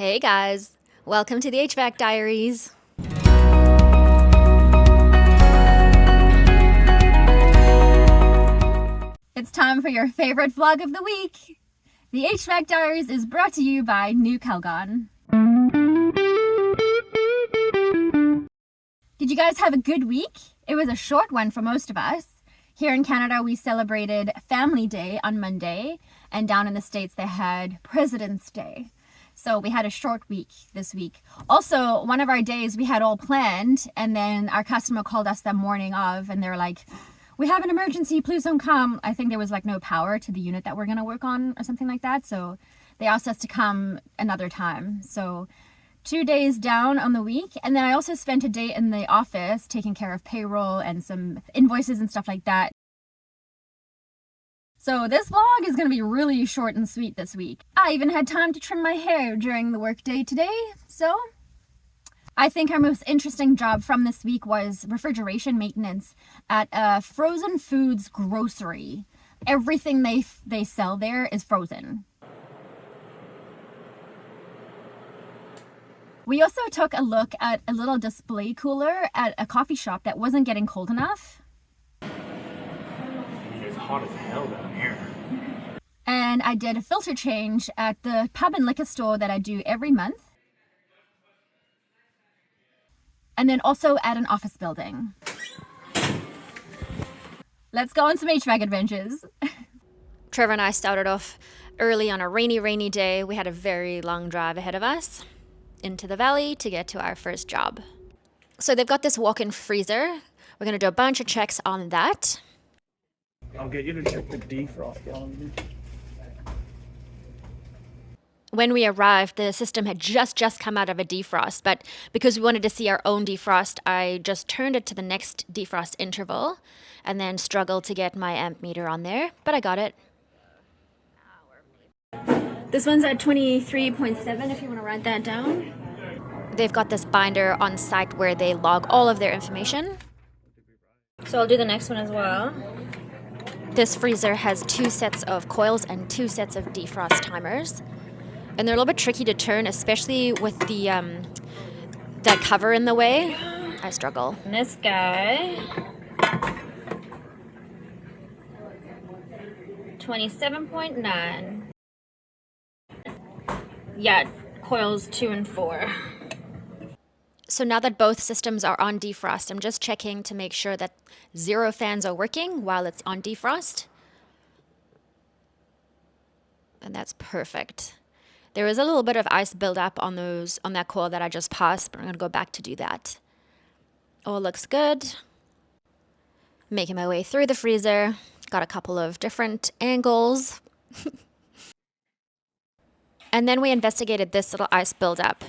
Hey guys, welcome to the HVAC Diaries. It's time for your favorite vlog of the week. The HVAC Diaries is brought to you by New Calgon. Did you guys have a good week? It was a short one for most of us. Here in Canada, we celebrated Family Day on Monday, and down in the States, they had President's Day. So we had a short week this week. Also, one of our days we had all planned, and then our customer called us the morning of, and they're like, we have an emergency, please don't come. I think there was like no power to the unit that we're going to work on or something like that. So they asked us to come another time. So 2 days down on the week. And then I also spent a day in the office taking care of payroll and some invoices and stuff like that. So this vlog is going to be really short and sweet this week. I even had time to trim my hair during the work day today. So I think our most interesting job from this week was refrigeration maintenance at a frozen foods grocery. Everything they sell there is frozen. We also took a look at a little display cooler at a coffee shop that wasn't getting cold enough. It's hot as hell down here. And I did a filter change at the pub and liquor store that I do every month. And then also at an office building. Let's go on some HVAC adventures. Trevor and I started off early on a rainy day. We had a very long drive ahead of us into the valley to get to our first job. So they've got this walk-in freezer. We're going to do a bunch of checks on that. I'll get you to check the defrost on. When we arrived, the system had just come out of a defrost, but because we wanted to see our own defrost, I just turned it to the next defrost interval and then struggled to get my amp meter on there, but I got it. This one's at 23.7 if you want to write that down. They've got this binder on site where they log all of their information. So I'll do the next one as well. This freezer has 2 sets of coils and 2 sets of defrost timers. And they're a little bit tricky to turn, especially with the that cover in the way. I struggle. And this guy, 27.9. Yeah, coils 2 and 4. So now that both systems are on defrost, I'm just checking to make sure that 0 fans are working while it's on defrost. And that's perfect. There is a little bit of ice buildup on that coil that I just passed, but I'm going to go back to do that. All looks good. Making my way through the freezer. Got a couple of different angles. And then we investigated this little ice buildup.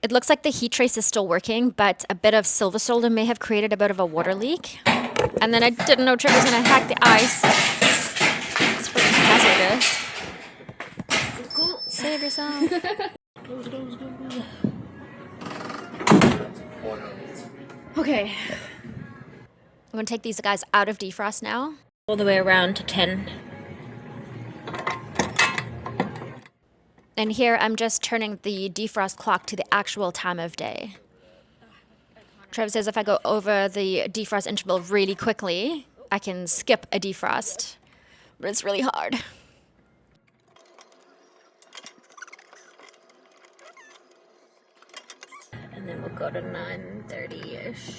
It looks like the heat trace is still working, but a bit of silver solder may have created a bit of a water leak. And then I didn't know Trevor was going to hack the ice. It's freaking hazardous. Go, save yourself. Okay. I'm going to take these guys out of defrost now. All the way around to 10. And here I'm just turning the defrost clock to the actual time of day. Trevor says if I go over the defrost interval really quickly, I can skip a defrost. But it's really hard. And then we'll go to 9:30-ish.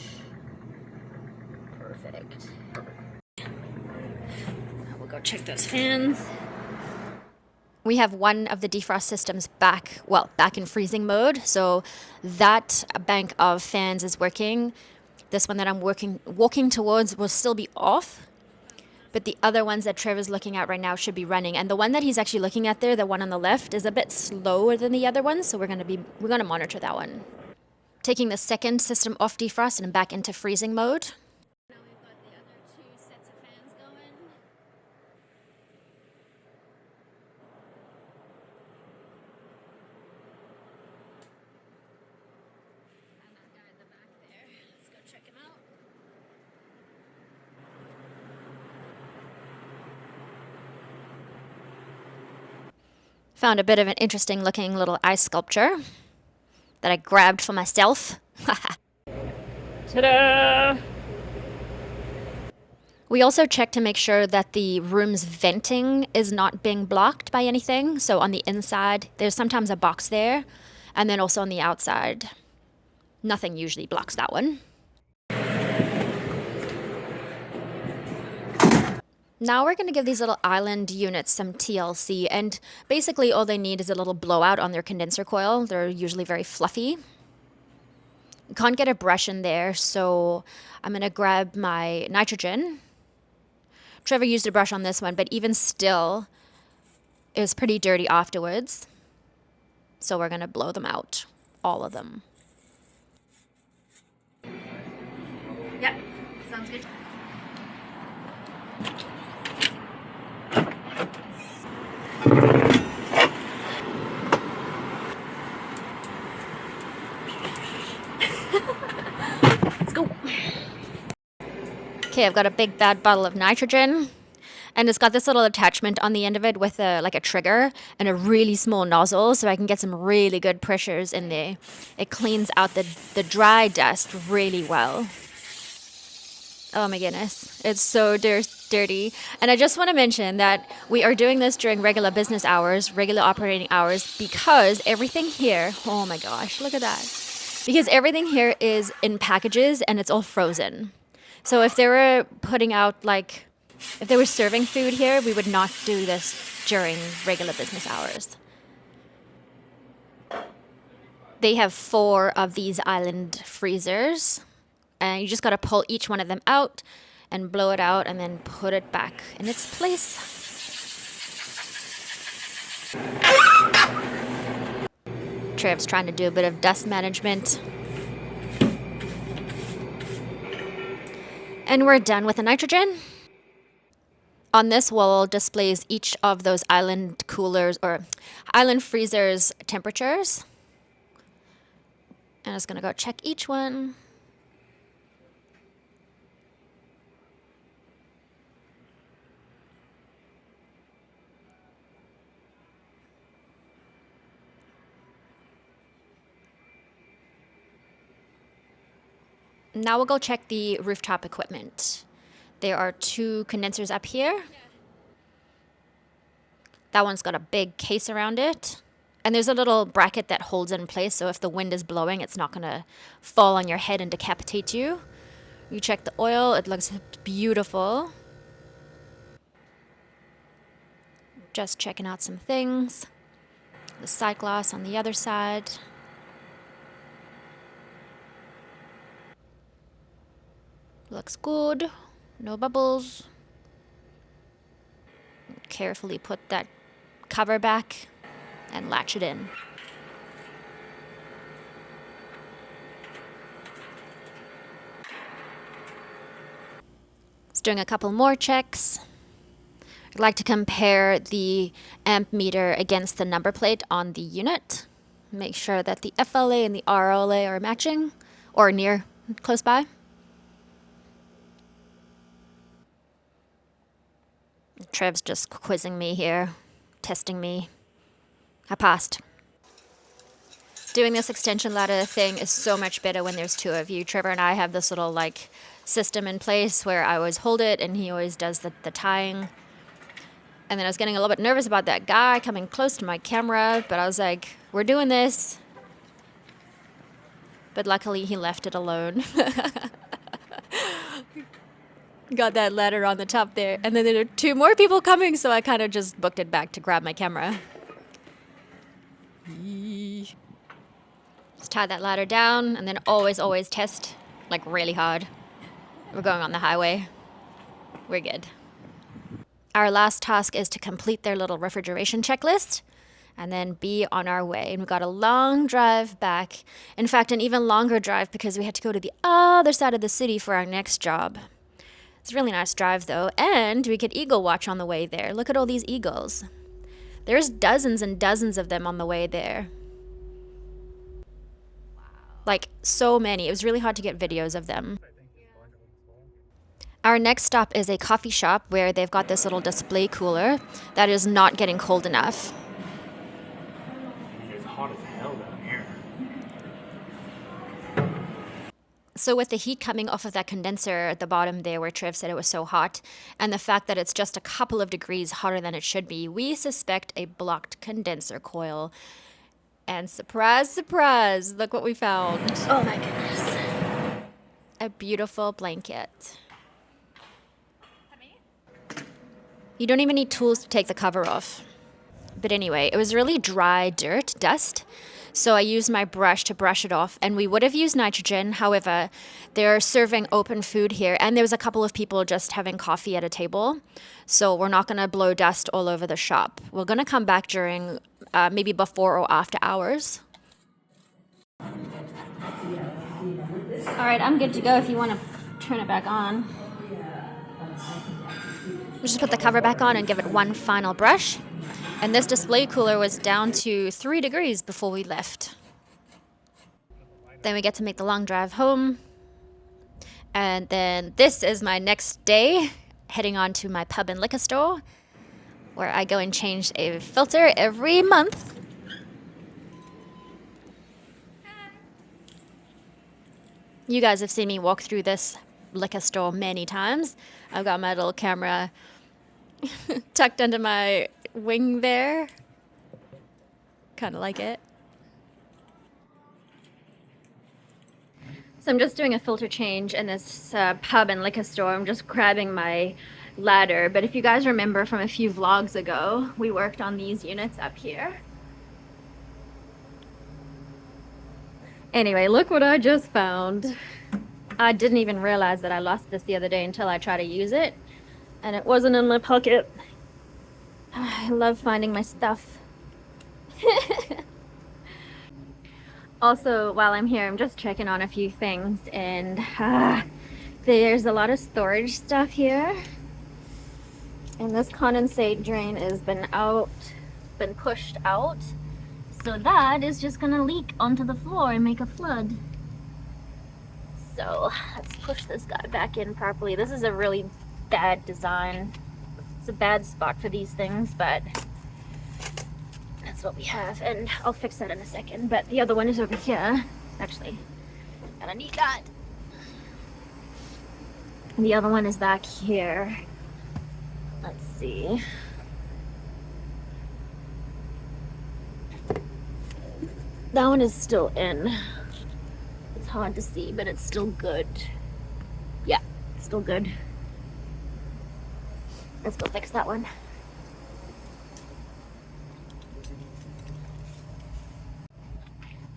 Perfect. Now we'll go check those fans. We have one of the defrost systems back in freezing mode. So that bank of fans is working. This one that I'm walking towards will still be off. But the other ones that Trevor's looking at right now should be running. And the one that he's actually looking at there, the one on the left, is a bit slower than the other ones. So we're going to monitor that one. Taking the second system off defrost and back into freezing mode. Now we've got the other 2 sets of fans going. And that guy in the back there. Let's go check him out. Found a bit of an interesting looking little ice sculpture that I grabbed for myself. Ta-da! We also check to make sure that the room's venting is not being blocked by anything. So on the inside, there's sometimes a box there, and then also on the outside. Nothing usually blocks that one. Now we're going to give these little island units some TLC, and basically all they need is a little blowout on their condenser coil. They're usually very fluffy. Can't get a brush in there, so I'm going to grab my nitrogen. Trevor used a brush on this one, but even still, it was pretty dirty afterwards. So we're going to blow them out, all of them. Yep, sounds good. Let's go. Okay, I've got a big bad bottle of nitrogen, and it's got this little attachment on the end of it with like a trigger and a really small nozzle, so I can get some really good pressures in there. It cleans out the dry dust really well. Oh my goodness, it's so dirty. And I just want to mention that we are doing this during regular business hours, regular operating hours, because everything here, oh my gosh, look at that. Because everything here is in packages and it's all frozen. So if they were putting out, like, if they were serving food here, we would not do this during regular business hours. They have 4 of these island freezers, and you just got to pull each one of them out and blow it out and then put it back in its place. Trev's trying to do a bit of dust management. And we're done with the nitrogen. On this wall displays each of those island coolers or island freezers temperatures. And I'm just gonna go check each one. Now we'll go check the rooftop equipment. There are 2 condensers up here. That one's got a big case around it. And there's a little bracket that holds it in place, so if the wind is blowing, it's not gonna fall on your head and decapitate you. You check the oil, it looks beautiful. Just checking out some things. The side glass on the other side. Looks good, no bubbles. Carefully put that cover back and latch it in. Just doing a couple more checks. I'd like to compare the amp meter against the number plate on the unit. Make sure that the FLA and the RLA are matching or near, close by. Trev's just quizzing me here, testing me. I passed. Doing this extension ladder thing is so much better when there's 2 of you. Trevor and I have this little like system in place where I always hold it and he always does the tying. And then I was getting a little bit nervous about that guy coming close to my camera, but I was like, we're doing this. But luckily he left it alone. Got that ladder on the top there. And then there are 2 more people coming, so I kind of just booked it back to grab my camera. Just tie that ladder down, and then always test, like really hard. We're going on the highway. We're good. Our last task is to complete their little refrigeration checklist and then be on our way. And we got a long drive back. In fact, an even longer drive because we had to go to the other side of the city for our next job. It's a really nice drive though, and we could eagle watch on the way there. Look at all these eagles. There's dozens and dozens of them on the way there. Like so many. It was really hard to get videos of them. Our next stop is a coffee shop where they've got this little display cooler that is not getting cold enough. hell down here. So with the heat coming off of that condenser at the bottom there where Trev said it was so hot, and the fact that it's just a couple of degrees hotter than it should be, we suspect a blocked condenser coil. And surprise, surprise, look what we found. Oh my goodness. A beautiful blanket. You don't even need tools to take the cover off. But anyway, it was really dry dirt, dust. So I used my brush to brush it off, and we would have used nitrogen. However, they're serving open food here, and there was a couple of people just having coffee at a table. So we're not going to blow dust all over the shop. We're going to come back during maybe before or after hours. All right, I'm good to go if you want to turn it back on. We'll just put the cover back on and give it one final brush. And this display cooler was down to 3 degrees before we left. Then we get to make the long drive home. And then this is my next day, heading on to my pub and liquor store, where I go and change a filter every month. You guys have seen me walk through this liquor store many times. I've got my little camera tucked under my wing there. Kind of like it. So I'm just doing a filter change in this pub and liquor store. I'm just grabbing my ladder. But if you guys remember from a few vlogs ago, we worked on these units up here. Anyway, look what I just found. I didn't even realize that I lost this the other day until I tried to use it. And it wasn't in my pocket. I love finding my stuff. Also, while I'm here, I'm just checking on a few things, and there's a lot of storage stuff here. And this condensate drain has been pushed out. So that is just gonna leak onto the floor and make a flood. So let's push this guy back in properly. This is a really bad design. It's a bad spot for these things, but that's what we have, and I'll fix that in a second. But the other one is over here. Actually, gonna need that. And the other one is back here. Let's see. That one is still in. It's hard to see, but it's still good. Yeah, it's still good. Let's go fix that one.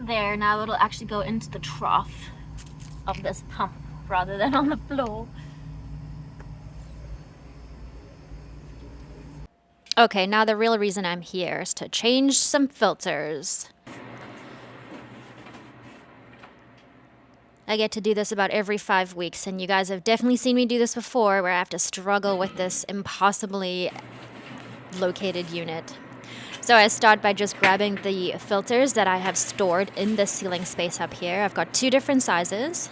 There, now it'll actually go into the trough of this pump rather than on the floor. Okay, now the real reason I'm here is to change some filters. I get to do this about every 5 weeks, and you guys have definitely seen me do this before, where I have to struggle with this impossibly located unit. So I start by just grabbing the filters that I have stored in the ceiling space up here. I've got 2 different sizes.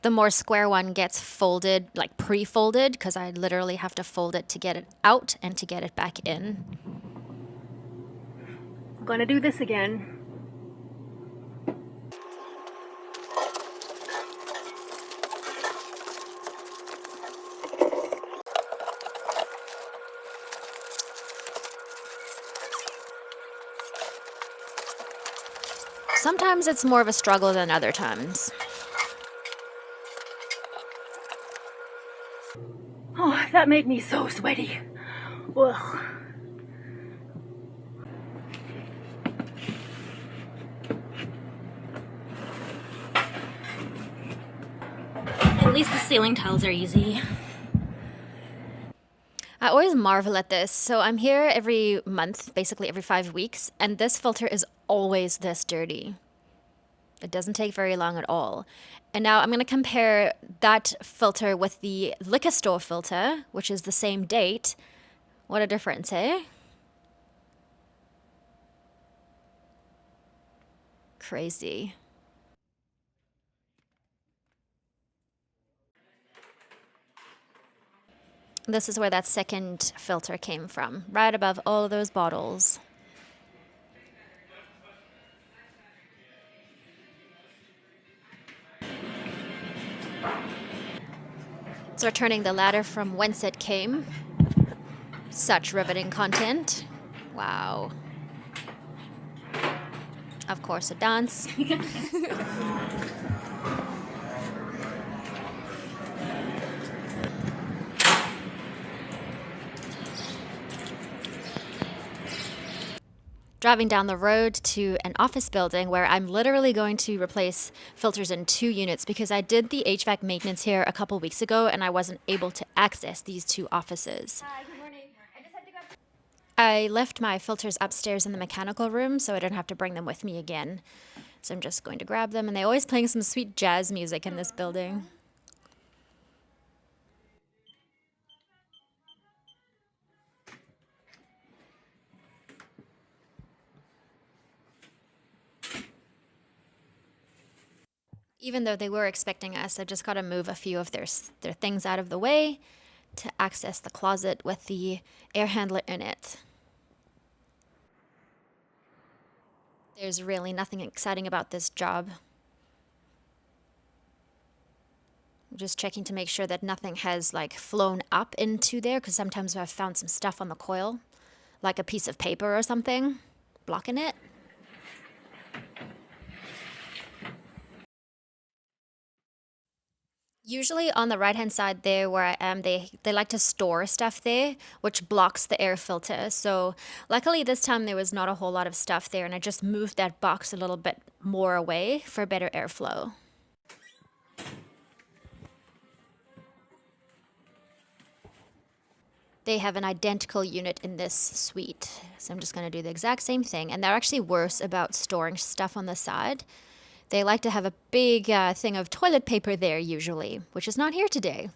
The more square one gets folded, like pre-folded, because I literally have to fold it to get it out and to get it back in. I'm gonna do this again. Sometimes it's more of a struggle than other times. Oh, that made me so sweaty. Ugh. At least the ceiling tiles are easy. I always marvel at this. So I'm here every month, basically every 5 weeks, and this filter is always this dirty. It doesn't take very long at all. And now I'm going to compare that filter with the liquor store filter, which is the same date. What a difference, eh? Crazy. This is where that second filter came from, right above all of those bottles. So returning the ladder from whence it came. Such riveting content. Wow. Of course, a dance. Driving down the road to an office building where I'm literally going to replace filters in 2 units because I did the HVAC maintenance here a couple weeks ago and I wasn't able to access these 2 offices. Hi, good morning. I just had to go. I left my filters upstairs in the mechanical room so I don't have to bring them with me again. So I'm just going to grab them, and they're always playing some sweet jazz music in this building. Even though they were expecting us, I just got to move a few of their things out of the way to access the closet with the air handler in it. There's really nothing exciting about this job. I'm just checking to make sure that nothing has like flown up into there, because sometimes I've found some stuff on the coil, like a piece of paper or something, blocking it. Usually on the right hand side there where I am, they like to store stuff there, which blocks the air filter. So luckily this time there was not a whole lot of stuff there, and I just moved that box a little bit more away for better airflow. They have an identical unit in this suite, so I'm just going to do the exact same thing. And they're actually worse about storing stuff on the side. They like to have a big thing of toilet paper there usually, which is not here today.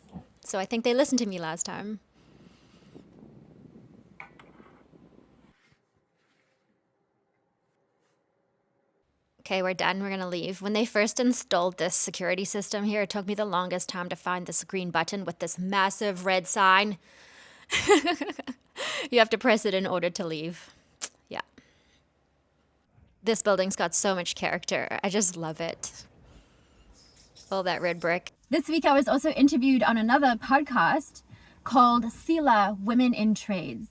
So I think they listened to me last time. Okay, we're done. We're going to leave. When they first installed this security system here, it took me the longest time to find this green button with this massive red sign. You have to press it in order to leave. Yeah. This building's got so much character. I just love it. All that red brick. This week I was also interviewed on another podcast called SILA Women in Trades.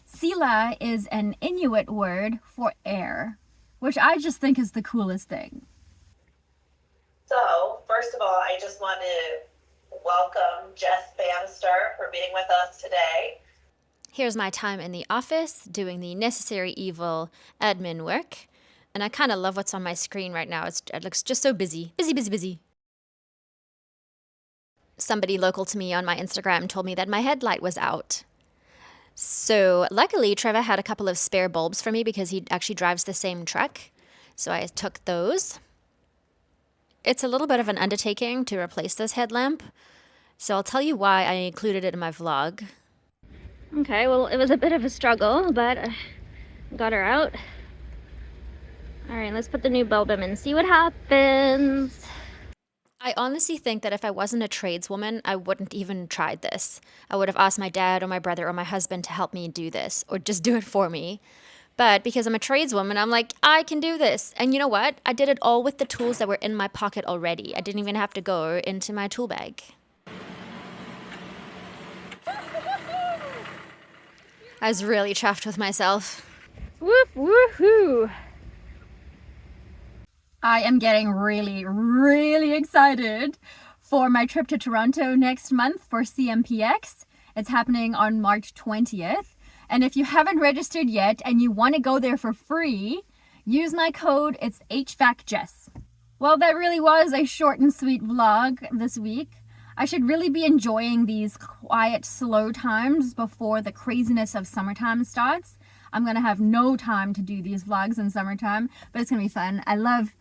SILA is an Inuit word for air, which I just think is the coolest thing. So, first of all, I just want to welcome Jess Bannister for being with us today. Here's my time in the office doing the necessary evil admin work. And I kind of love what's on my screen right now. It looks just so busy. Busy, busy, busy. Somebody local to me on my Instagram told me that my headlight was out. So luckily, Trevor had a couple of spare bulbs for me because he actually drives the same truck. So I took those. It's a little bit of an undertaking to replace this headlamp. So I'll tell you why I included it in my vlog. Okay, well, it was a bit of a struggle, but I got her out. All right, let's put the new bulb in and see what happens. I honestly think that if I wasn't a tradeswoman, I wouldn't even try this. I would have asked my dad or my brother or my husband to help me do this, or just do it for me. But because I'm a tradeswoman, I'm like, I can do this. And you know what? I did it all with the tools that were in my pocket already. I didn't even have to go into my tool bag. I was really chuffed with myself. Whoop, woohoo! I am getting really, really excited for my trip to Toronto next month for CMPX. It's happening on March 20th. And if you haven't registered yet and you want to go there for free, use my code. It's HVACJess. Well, that really was a short and sweet vlog this week. I should really be enjoying these quiet, slow times before the craziness of summertime starts. I'm going to have no time to do these vlogs in summertime, but it's going to be fun. I love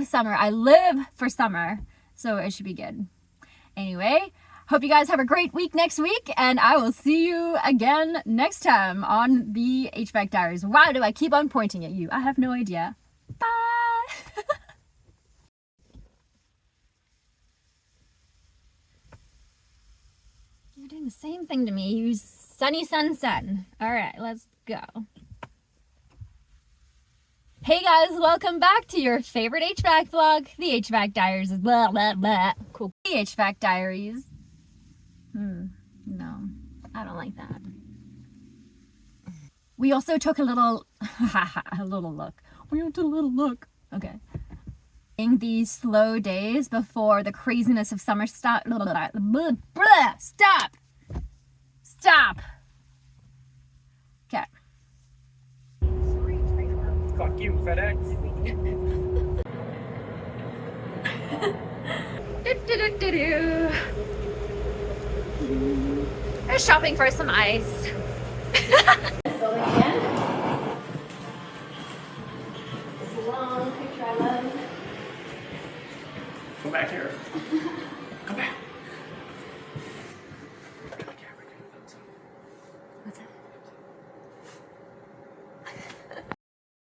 summer. I live for summer, so it should be good. Anyway, hope you guys have a great week next week, and I will see you again next time on the HVAC Diaries. Why do I keep on pointing at you? I have no idea. Bye! You're doing the same thing to me, you sunny sun. All right, let's go. Hey guys, welcome back to your favorite HVAC vlog, the HVAC Diaries. Blah, blah, blah. Cool. The HVAC Diaries. No, I don't like that. We also took a little, a little look. We took a little look. Okay. In these slow days before the craziness of summer stop. Stop. Stop. Okay. Fuck you, FedEx. We're shopping for some ice. Go back here.